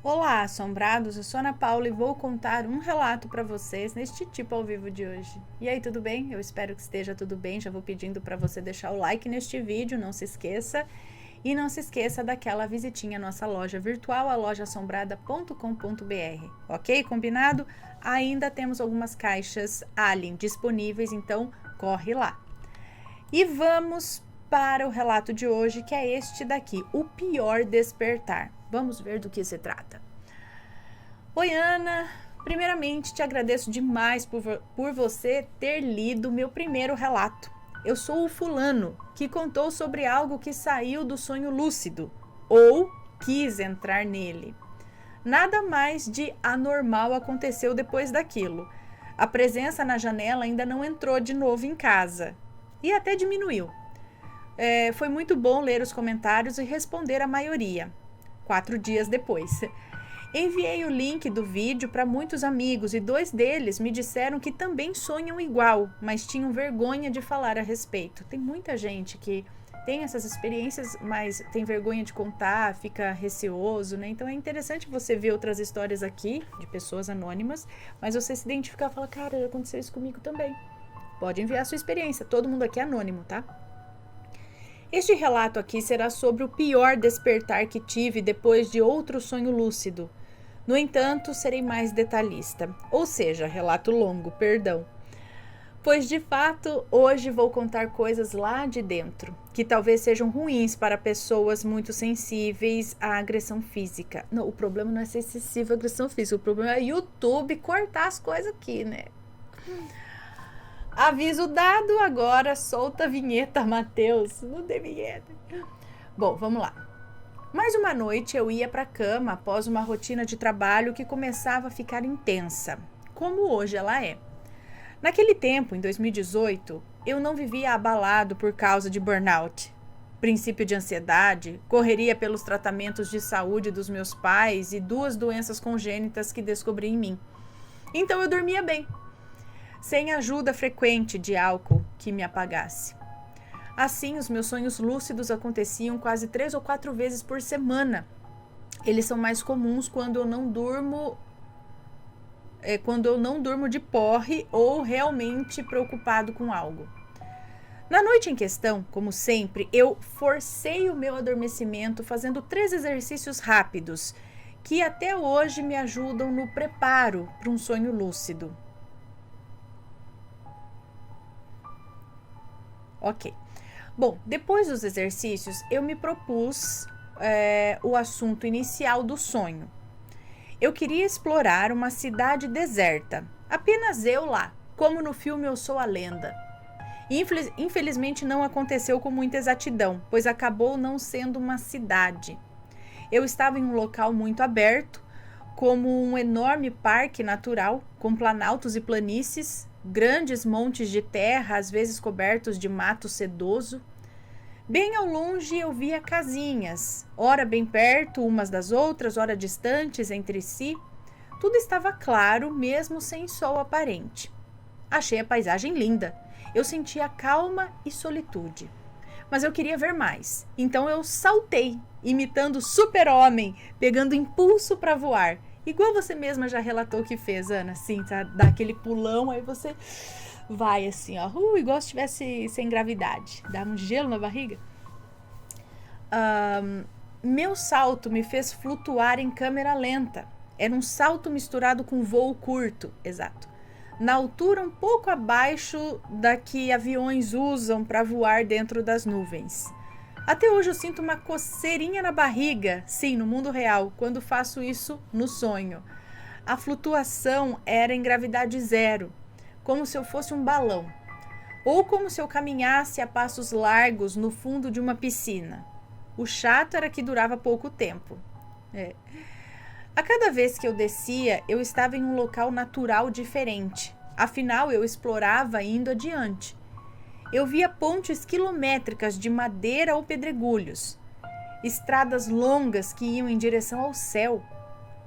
Olá, assombrados! Eu sou Ana Paula e vou contar um relato para vocês neste tipo ao vivo de hoje. E aí, tudo bem? Eu espero que esteja tudo bem. Já vou pedindo para você deixar o like neste vídeo, não se esqueça. E não se esqueça daquela visitinha à nossa loja virtual, a lojassombrada.com.br. Ok? Combinado? Ainda temos algumas caixas Alien disponíveis, então corre lá. E vamos para o relato de hoje, que é este daqui, o pior despertar. Vamos ver do que se trata. Oi, Ana. Primeiramente, te agradeço demais por você ter lido meu primeiro relato. Eu sou o fulano que contou sobre algo que saiu do sonho lúcido ou quis entrar nele. Nada mais de anormal aconteceu depois daquilo. A presença na janela ainda não entrou de novo em casa e até diminuiu. Foi muito bom ler os comentários e responder a maioria. 4 dias depois. Enviei o link do vídeo para muitos amigos e 2 deles me disseram que também sonham igual, mas tinham vergonha de falar a respeito. Tem muita gente que tem essas experiências, mas tem vergonha de contar, fica receoso, né? Então é interessante você ver outras histórias aqui de pessoas anônimas, mas você se identificar e falar, cara, já aconteceu isso comigo também. Pode enviar a sua experiência, todo mundo aqui é anônimo, tá? Este relato aqui será sobre o pior despertar que tive depois de outro sonho lúcido. No entanto, serei mais detalhista, ou seja, relato longo, perdão. Pois de fato, hoje vou contar coisas lá de dentro, que talvez sejam ruins para pessoas muito sensíveis à agressão física. Não, o problema não é ser excessiva à agressão física, o problema é o YouTube cortar as coisas aqui, né? Aviso dado, agora solta a vinheta, Matheus. Não tem vinheta. Bom, vamos lá. Mais uma noite eu ia para a cama após uma rotina de trabalho que começava a ficar intensa, como hoje ela é. Naquele tempo, em 2018, eu não vivia abalado por causa de burnout, princípio de ansiedade, correria pelos tratamentos de saúde dos meus pais e 2 doenças congênitas que descobri em mim. Então eu dormia bem, sem ajuda frequente de álcool que me apagasse. Assim, os meus sonhos lúcidos aconteciam quase 3 ou 4 vezes por semana. Eles são mais comuns quando eu não durmo de porre ou realmente preocupado com algo. Na noite em questão, como sempre, eu forcei o meu adormecimento fazendo 3 exercícios rápidos, que até hoje me ajudam no preparo para um sonho lúcido. Ok. Bom, depois dos exercícios, eu me propus o assunto inicial do sonho. Eu queria explorar uma cidade deserta, apenas eu lá, como no filme Eu Sou a Lenda. Infelizmente não aconteceu com muita exatidão, pois acabou não sendo uma cidade. Eu estava em um local muito aberto, como um enorme parque natural, com planaltos e planícies, grandes montes de terra, às vezes cobertos de mato sedoso. Bem ao longe eu via casinhas, ora bem perto umas das outras, ora distantes entre si. Tudo estava claro, mesmo sem sol aparente. Achei a paisagem linda. Eu sentia calma e solitude. Mas eu queria ver mais. Então eu saltei, imitando o super-homem, pegando impulso para voar. Igual você mesma já relatou que fez, Ana, assim, tá? Dá aquele pulão, aí você vai assim, ó, igual se estivesse sem gravidade. Dá um gelo na barriga. Meu salto me fez flutuar em câmera lenta. Era um salto misturado com voo curto, exato. Na altura um pouco abaixo da que aviões usam para voar dentro das nuvens. Até hoje eu sinto uma coceirinha na barriga, sim, no mundo real, quando faço isso no sonho. A flutuação era em gravidade zero, como se eu fosse um balão, ou como se eu caminhasse a passos largos no fundo de uma piscina. O chato era que durava pouco tempo. A cada vez que eu descia, eu estava em um local natural diferente. Afinal, eu explorava indo adiante. Eu via pontes quilométricas de madeira ou pedregulhos, estradas longas que iam em direção ao céu,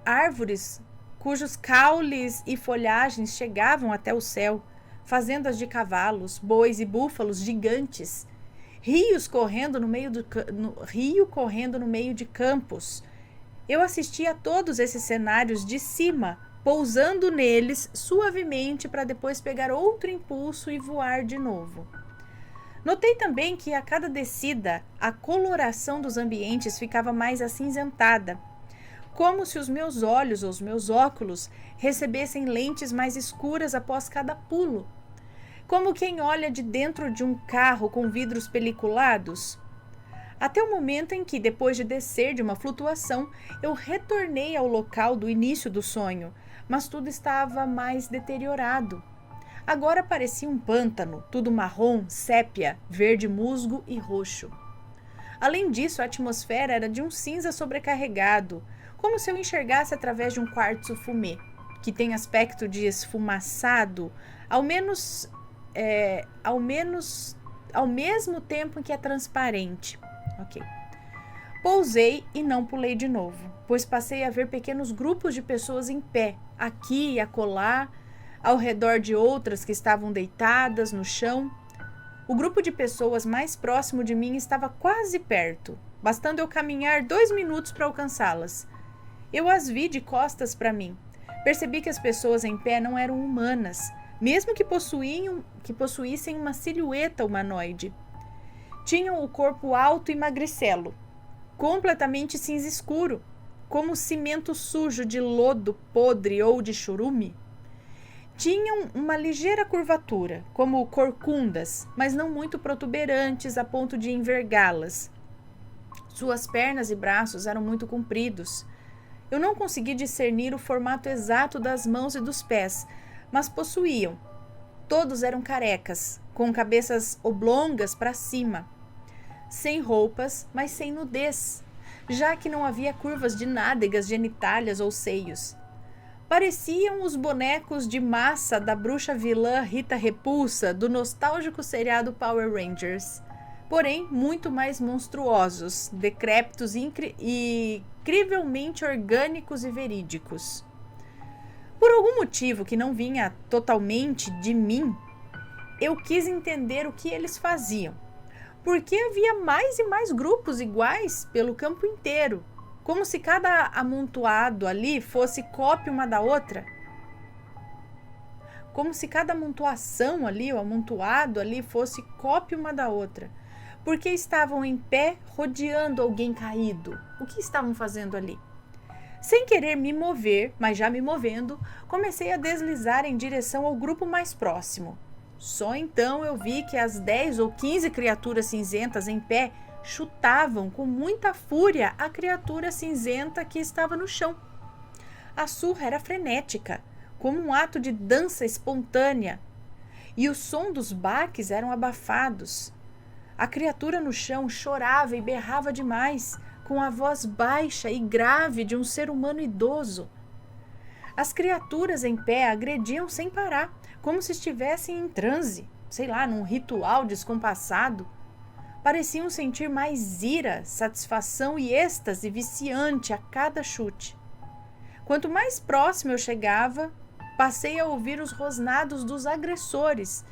árvores cujos caules e folhagens chegavam até o céu, fazendas de cavalos, bois e búfalos gigantes, rio correndo no meio de campos, Eu assisti a todos esses cenários de cima, pousando neles suavemente para depois pegar outro impulso e voar de novo. Notei também que a cada descida, a coloração dos ambientes ficava mais acinzentada, como se os meus olhos ou os meus óculos recebessem lentes mais escuras após cada pulo. Como quem olha de dentro de um carro com vidros peliculados. Até o momento em que, depois de descer de uma flutuação, eu retornei ao local do início do sonho, mas tudo estava mais deteriorado. Agora parecia um pântano, tudo marrom, sépia, verde musgo e roxo. Além disso, a atmosfera era de um cinza sobrecarregado, como se eu enxergasse através de um quartzo fumê, que tem aspecto de esfumaçado, ao mesmo tempo em que é transparente. Ok. Pousei e não pulei de novo, pois passei a ver pequenos grupos de pessoas em pé, aqui e acolá, ao redor de outras que estavam deitadas no chão. O grupo de pessoas mais próximo de mim estava quase perto, bastando eu caminhar 2 minutos para alcançá-las. Eu as vi de costas para mim. Percebi que as pessoas em pé não eram humanas, mesmo que possuíssem uma silhueta humanoide. Tinham o corpo alto e magricelo, completamente cinza escuro, como cimento sujo de lodo podre ou de churume. Tinham uma ligeira curvatura, como corcundas, mas não muito protuberantes a ponto de envergá-las. Suas pernas e braços eram muito compridos. Eu não consegui discernir o formato exato das mãos e dos pés, mas possuíam. Todos eram carecas, com cabeças oblongas para cima. Sem roupas, mas sem nudez, já que não havia curvas de nádegas, genitálias ou seios. Pareciam os bonecos de massa da bruxa vilã Rita Repulsa do nostálgico seriado Power Rangers, porém muito mais monstruosos, decrépitos e incrivelmente orgânicos e verídicos. Por algum motivo que não vinha totalmente de mim, eu quis entender o que eles faziam. Porque havia mais e mais grupos iguais pelo campo inteiro, como se cada amontoado ali fosse cópia uma da outra. Como se cada amontoação ali, o amontoado ali, fosse cópia uma da outra. Porque estavam em pé rodeando alguém caído. O que estavam fazendo ali? Sem querer me mover, mas já me movendo, comecei a deslizar em direção ao grupo mais próximo. Só então eu vi que as 10 ou 15 criaturas cinzentas em pé chutavam com muita fúria a criatura cinzenta que estava no chão. A surra era frenética, como um ato de dança espontânea, e o som dos baques eram abafados. A criatura no chão chorava e berrava demais, com a voz baixa e grave de um ser humano idoso. As criaturas em pé agrediam sem parar, como se estivessem em transe, sei lá, num ritual descompassado. Pareciam sentir mais ira, satisfação e êxtase viciante a cada chute. Quanto mais próximo eu chegava, passei a ouvir os rosnados dos agressores,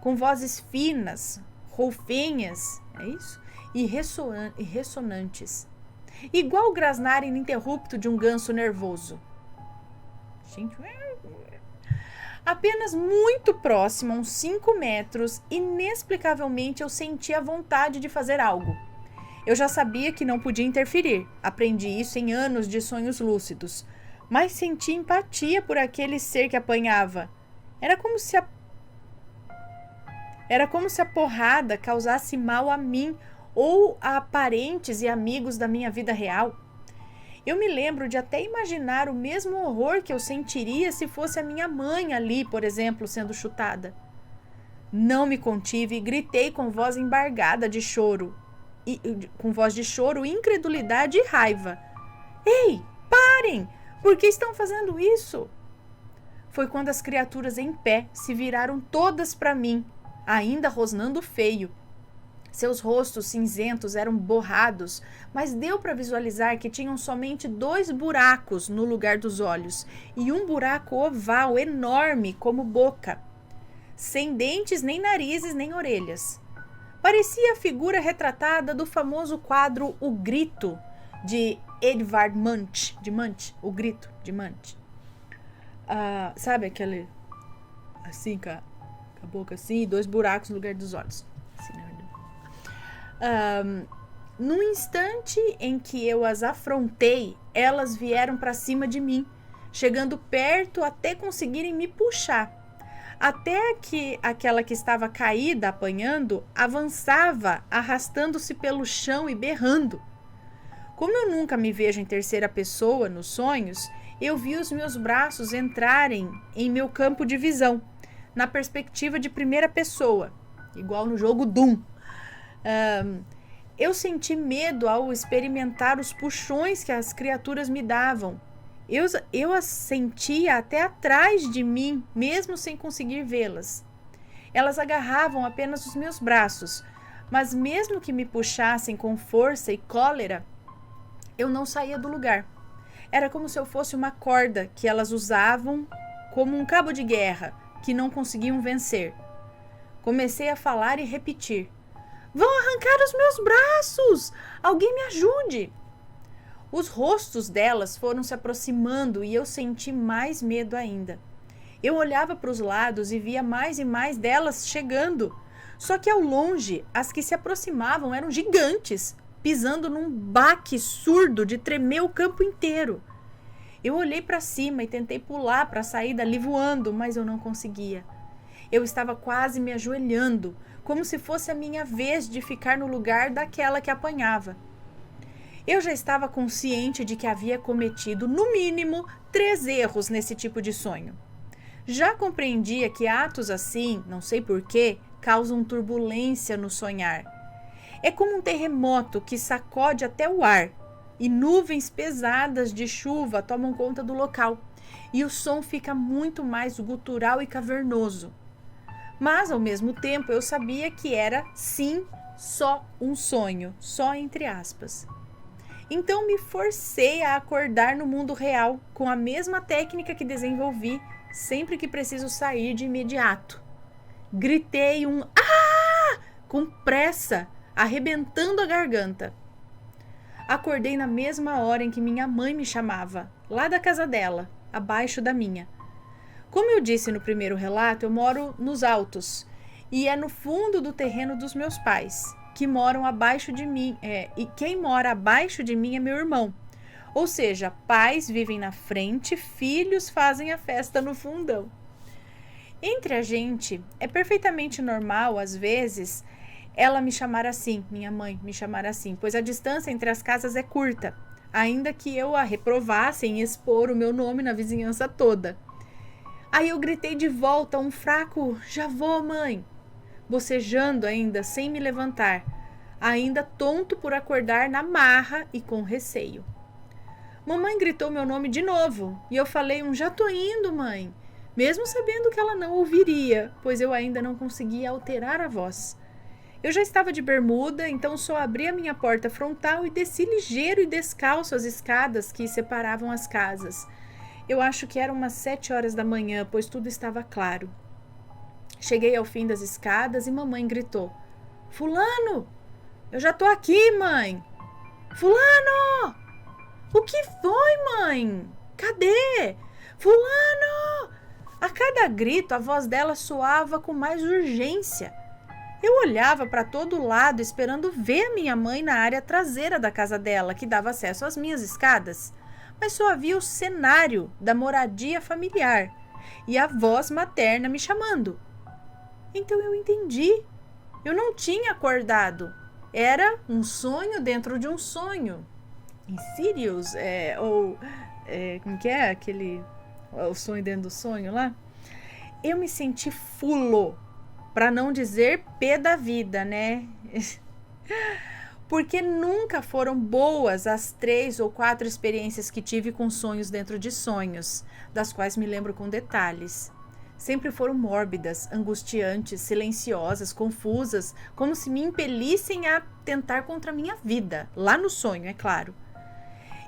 com vozes finas, roufinhas, é isso? E ressonantes, igual o grasnar ininterrupto de um ganso nervoso. Gente, apenas muito próximo, a uns 5 metros, inexplicavelmente eu senti a vontade de fazer algo. Eu já sabia que não podia interferir, aprendi isso em anos de sonhos lúcidos, mas senti empatia por aquele ser que apanhava. Era como se a porrada causasse mal a mim ou a parentes e amigos da minha vida real. Eu me lembro de até imaginar o mesmo horror que eu sentiria se fosse a minha mãe ali, por exemplo, sendo chutada. Não me contive e gritei com voz embargada de choro, incredulidade e raiva. Ei, parem! Por que estão fazendo isso? Foi quando as criaturas em pé se viraram todas para mim, ainda rosnando feio. Seus rostos cinzentos eram borrados, mas deu para visualizar que tinham somente 2 buracos no lugar dos olhos e um buraco oval enorme como boca, sem dentes, nem narizes, nem orelhas. Parecia a figura retratada do famoso quadro O Grito, de Edvard Munch, o grito de Munch. Sabe aquele, assim, com a boca assim, 2 buracos no lugar dos olhos. Assim, na verdade. No instante em que eu as afrontei, elas vieram para cima de mim, chegando perto até conseguirem me puxar. Até que aquela que estava caída, apanhando, avançava, arrastando-se pelo chão e berrando. Como eu nunca me vejo em terceira pessoa nos sonhos, eu vi os meus braços entrarem em meu campo de visão, na perspectiva de primeira pessoa, igual no jogo Doom. Eu senti medo ao experimentar os puxões que as criaturas me davam. Eu as sentia até atrás de mim, mesmo sem conseguir vê-las. Elas agarravam apenas os meus braços, mas mesmo que me puxassem com força e cólera, eu não saía do lugar. Era como se eu fosse uma corda que elas usavam como um cabo de guerra que não conseguiam vencer. Comecei a falar e repetir: "Vão arrancar os meus braços! Alguém me ajude!" Os rostos delas foram se aproximando e eu senti mais medo ainda. Eu olhava para os lados e via mais e mais delas chegando. Só que ao longe, as que se aproximavam eram gigantes, pisando num baque surdo de tremer o campo inteiro. Eu olhei para cima e tentei pular para sair dali voando, mas eu não conseguia. Eu estava quase me ajoelhando, como se fosse a minha vez de ficar no lugar daquela que apanhava. Eu já estava consciente de que havia cometido, no mínimo, 3 erros nesse tipo de sonho. Já compreendia que atos assim, não sei porquê, causam turbulência no sonhar. É como um terremoto que sacode até o ar, e nuvens pesadas de chuva tomam conta do local, e o som fica muito mais gutural e cavernoso. Mas, ao mesmo tempo, eu sabia que era, sim, só um sonho, só entre aspas. Então me forcei a acordar no mundo real, com a mesma técnica que desenvolvi sempre que preciso sair de imediato. Gritei um "ah!" com pressa, arrebentando a garganta. Acordei na mesma hora em que minha mãe me chamava, lá da casa dela, abaixo da minha. Como eu disse no primeiro relato, eu moro nos altos, e é no fundo do terreno dos meus pais, que moram abaixo de mim, e quem mora abaixo de mim é meu irmão. Ou seja, pais vivem na frente, filhos fazem a festa no fundão. Entre a gente, é perfeitamente normal, às vezes, ela me chamar assim, minha mãe me chamar assim, pois a distância entre as casas é curta, ainda que eu a reprovasse em expor o meu nome na vizinhança toda. Aí eu gritei de volta um fraco "já vou, mãe", bocejando ainda sem me levantar, ainda tonto por acordar na marra e com receio. Mamãe gritou meu nome de novo e eu falei um "já tô indo, mãe", mesmo sabendo que ela não ouviria, pois eu ainda não conseguia alterar a voz. Eu já estava de bermuda, então só abri a minha porta frontal e desci ligeiro e descalço as escadas que separavam as casas. Eu acho que eram umas 7 horas da manhã, pois tudo estava claro. Cheguei ao fim das escadas e mamãe gritou: "Fulano! Eu já tô aqui, mãe! Fulano! O que foi, mãe? Cadê? Fulano!" A cada grito, a voz dela soava com mais urgência. Eu olhava para todo lado esperando ver a minha mãe na área traseira da casa dela, que dava acesso às minhas escadas, mas só havia o cenário da moradia familiar e a voz materna me chamando. Então eu entendi. Eu não tinha acordado. Era um sonho dentro de um sonho. Insidious, como que é aquele... o sonho dentro do sonho lá? Eu me senti fulo, para não dizer pé da vida, né? Porque nunca foram boas as 3 ou 4 experiências que tive com sonhos dentro de sonhos, das quais me lembro com detalhes. Sempre foram mórbidas, angustiantes, silenciosas, confusas, como se me impelissem a tentar contra a minha vida, lá no sonho, é claro.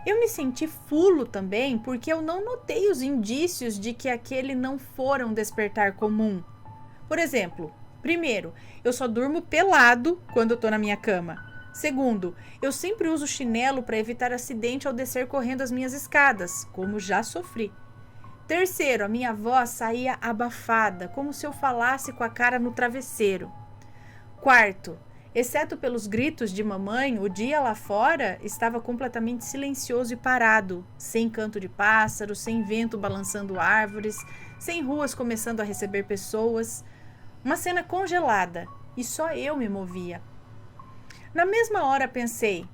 Eu me senti fulo também porque eu não notei os indícios de que aquele não fora um despertar comum. Por exemplo, primeiro, eu só durmo pelado quando eu tô na minha cama. Segundo, eu sempre uso chinelo para evitar acidente ao descer correndo as minhas escadas, como já sofri. Terceiro, a minha voz saía abafada, como se eu falasse com a cara no travesseiro. Quarto, exceto pelos gritos de mamãe, o dia lá fora estava completamente silencioso e parado, sem canto de pássaros, sem vento balançando árvores, sem ruas começando a receber pessoas. Uma cena congelada, e só eu me movia. Na mesma hora pensei,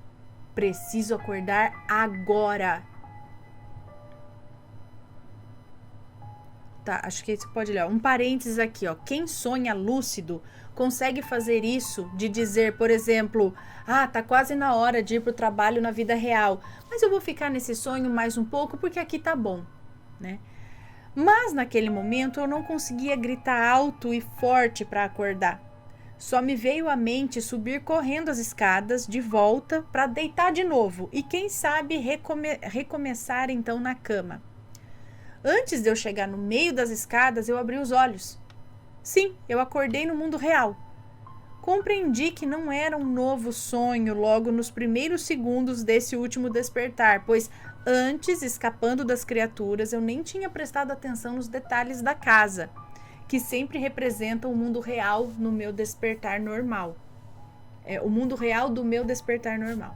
preciso acordar agora. Tá, acho que você pode ler. Um parênteses aqui, ó. Quem sonha lúcido consegue fazer isso de dizer, por exemplo, tá quase na hora de ir para o trabalho na vida real, mas eu vou ficar nesse sonho mais um pouco porque aqui tá bom, né? Mas naquele momento eu não conseguia gritar alto e forte para acordar. Só me veio à mente subir correndo as escadas de volta para deitar de novo e quem sabe recomeçar então na cama. Antes de eu chegar no meio das escadas, eu abri os olhos. Sim, eu acordei no mundo real. Compreendi que não era um novo sonho logo nos primeiros segundos desse último despertar, pois antes, escapando das criaturas, eu nem tinha prestado atenção nos detalhes da casa, que sempre representam o mundo real no meu despertar normal. O mundo real do meu despertar normal.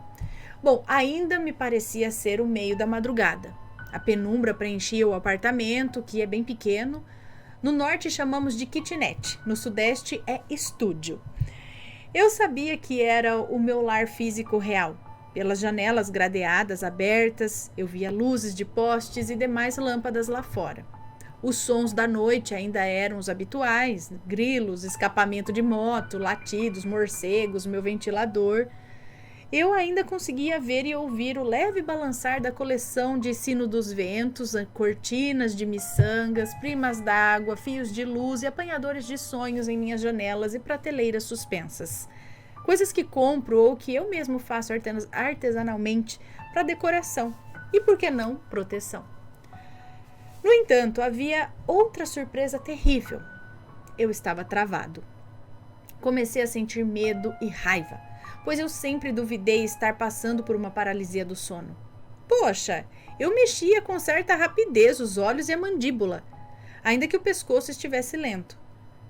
Bom, ainda me parecia ser o meio da madrugada. A penumbra preenchia o apartamento, que é bem pequeno. No norte chamamos de kitnet, no sudeste é estúdio. Eu sabia que era o meu lar físico real. Pelas janelas gradeadas abertas, eu via luzes de postes e demais lâmpadas lá fora. Os sons da noite ainda eram os habituais, grilos, escapamento de moto, latidos, morcegos, meu ventilador. Eu ainda conseguia ver e ouvir o leve balançar da coleção de sino dos ventos, cortinas de miçangas, primas d'água, fios de luz e apanhadores de sonhos em minhas janelas e prateleiras suspensas. Coisas que compro ou que eu mesmo faço artesanalmente para decoração e, por que não, proteção. No entanto, havia outra surpresa terrível. Eu estava travado. Comecei a sentir medo e raiva, pois eu sempre duvidei estar passando por uma paralisia do sono. Poxa, eu mexia com certa rapidez os olhos e a mandíbula, ainda que o pescoço estivesse lento.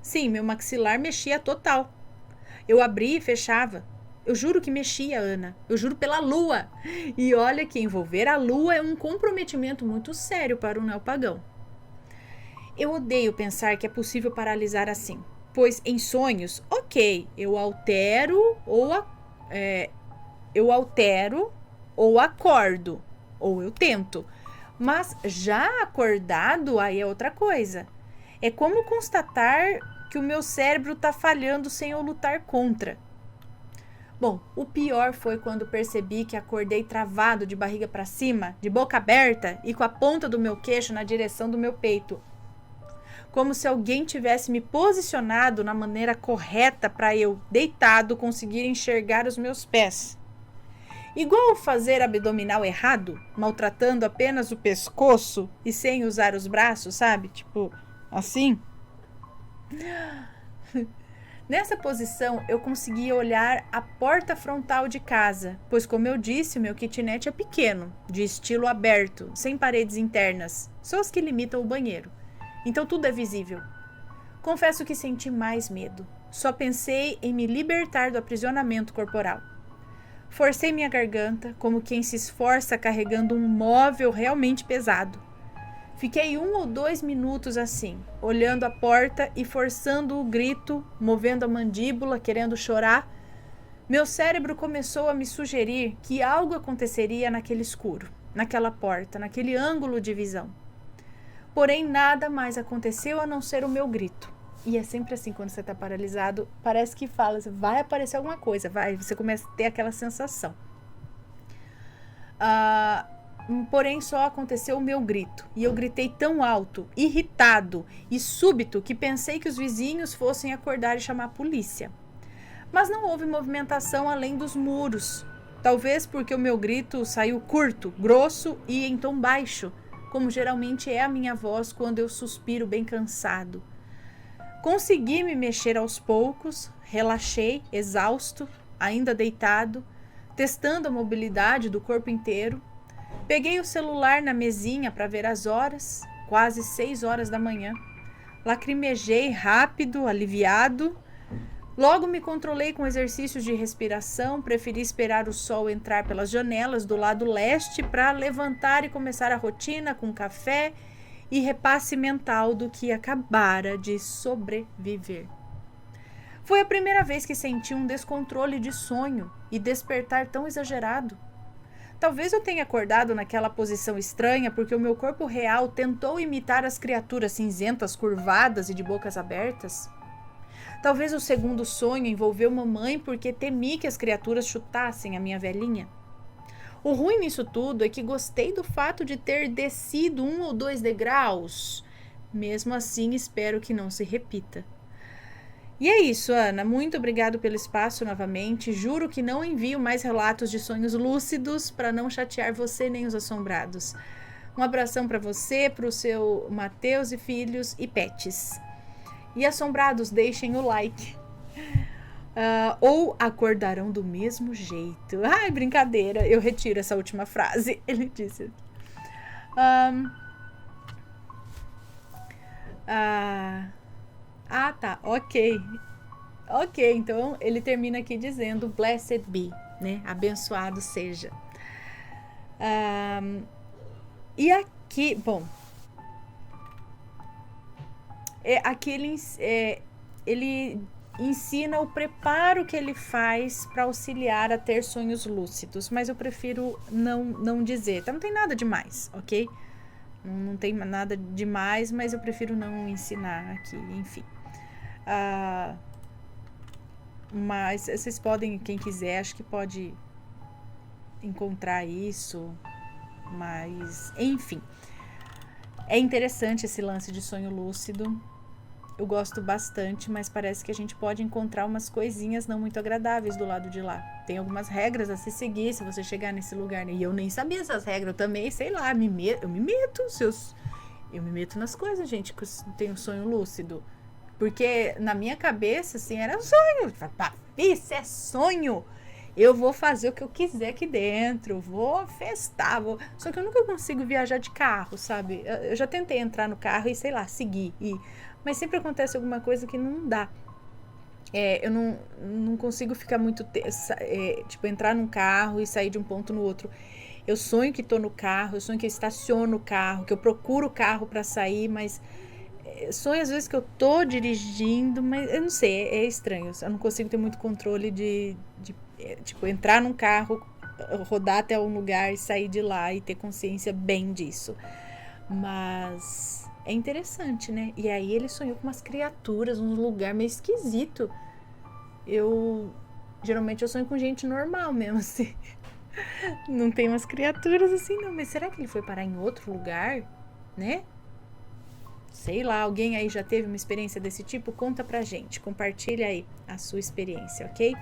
Sim, meu maxilar mexia total. Eu abria e fechava. Eu juro que mexia, Ana. Eu juro pela lua. E olha que envolver a lua é um comprometimento muito sério para um neopagão. Eu odeio pensar que é possível paralisar assim, pois em sonhos, ok, eu altero ou acordo, ou eu tento. Mas já acordado, aí é outra coisa. É como constatar que o meu cérebro está falhando sem eu lutar contra. Bom, o pior foi quando percebi que acordei travado de barriga para cima, de boca aberta e com a ponta do meu queixo na direção do meu peito. Como se alguém tivesse me posicionado na maneira correta para eu, deitado, conseguir enxergar os meus pés. Igual fazer abdominal errado, maltratando apenas o pescoço e sem usar os braços, sabe? Tipo, assim. Nessa posição, eu conseguia olhar a porta frontal de casa, pois, como eu disse, o meu kitnet é pequeno, de estilo aberto, sem paredes internas, só as que limitam o banheiro. Então tudo é visível. Confesso que senti mais medo. Só pensei em me libertar do aprisionamento corporal. Forcei minha garganta, como quem se esforça carregando um móvel realmente pesado. Fiquei 1 ou 2 minutos assim, olhando a porta e forçando o grito, movendo a mandíbula, querendo chorar. Meu cérebro começou a me sugerir que algo aconteceria naquele escuro, naquela porta, naquele ângulo de visão. Porém, nada mais aconteceu a não ser o meu grito. E é sempre assim, quando você está paralisado, parece que fala, vai aparecer alguma coisa, você começa a ter aquela sensação. Porém, só aconteceu o meu grito. E eu gritei tão alto, irritado e súbito que pensei que os vizinhos fossem acordar e chamar a polícia. Mas não houve movimentação além dos muros. Talvez porque o meu grito saiu curto, grosso e em tom baixo, como geralmente é a minha voz quando eu suspiro bem cansado. Consegui me mexer aos poucos, relaxei, exausto, ainda deitado, testando a mobilidade do corpo inteiro. Peguei o celular na mesinha para ver as horas, quase 6 horas da manhã. Lacrimejei rápido, aliviado. Logo me controlei com exercícios de respiração, preferi esperar o sol entrar pelas janelas do lado leste para levantar e começar a rotina com café e repasse mental do que acabara de sobreviver. Foi a primeira vez que senti um descontrole de sonho e despertar tão exagerado. Talvez eu tenha acordado naquela posição estranha porque o meu corpo real tentou imitar as criaturas cinzentas, curvadas e de bocas abertas. Talvez o segundo sonho envolveu mamãe porque temi que as criaturas chutassem a minha velhinha. O ruim nisso tudo é que gostei do fato de ter descido 1 ou 2 degraus. Mesmo assim, espero que não se repita. E é isso, Ana. Muito obrigado pelo espaço novamente. Juro que não envio mais relatos de sonhos lúcidos para não chatear você nem os assombrados. Um abração para você, para o seu Mateus e filhos e pets. E assombrados, deixem o like. Ou acordarão do mesmo jeito. Ai, brincadeira. Eu retiro essa última frase. Ele disse. Tá. Ok. Então ele termina aqui dizendo blessed be, né? Abençoado seja. E aqui, bom. Aqui ele ensina o preparo que ele faz para auxiliar a ter sonhos lúcidos, mas eu prefiro não dizer. Então, não tem nada demais, ok? Não tem nada demais, mas eu prefiro não ensinar aqui, enfim. Mas vocês podem, quem quiser, acho que pode encontrar isso, mas enfim. É interessante esse lance de sonho lúcido. Eu gosto bastante, mas parece que a gente pode encontrar umas coisinhas não muito agradáveis do lado de lá. Tem algumas regras a se seguir se você chegar nesse lugar, né? E eu nem sabia essas regras, eu também, sei lá, eu me meto nas coisas, gente, que eu tenho sonho lúcido. Porque na minha cabeça, assim, era sonho. Isso é sonho. Eu vou fazer o que eu quiser aqui dentro, vou festar, Só que eu nunca consigo viajar de carro, sabe? Eu já tentei entrar no carro e, sei lá, seguir. Mas sempre acontece alguma coisa que não dá. Eu não consigo ficar muito... tipo, entrar num carro e sair de um ponto no outro. Eu sonho que tô no carro, eu sonho que eu estaciono o carro, que eu procuro o carro para sair, mas... sonho às vezes que eu tô dirigindo, mas eu não sei, é estranho. Eu não consigo ter muito controle de tipo, entrar num carro, rodar até um lugar e sair de lá e ter consciência bem disso. Mas é interessante, né? E aí ele sonhou com umas criaturas, um lugar meio esquisito. Geralmente eu sonho com gente normal mesmo, assim. Não tem umas criaturas assim, não. Mas será que ele foi parar em outro lugar, né? Sei lá, alguém aí já teve uma experiência desse tipo? Conta pra gente, compartilha aí a sua experiência, ok?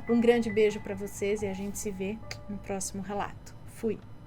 Um grande beijo pra vocês e a gente se vê no próximo relato. Fui!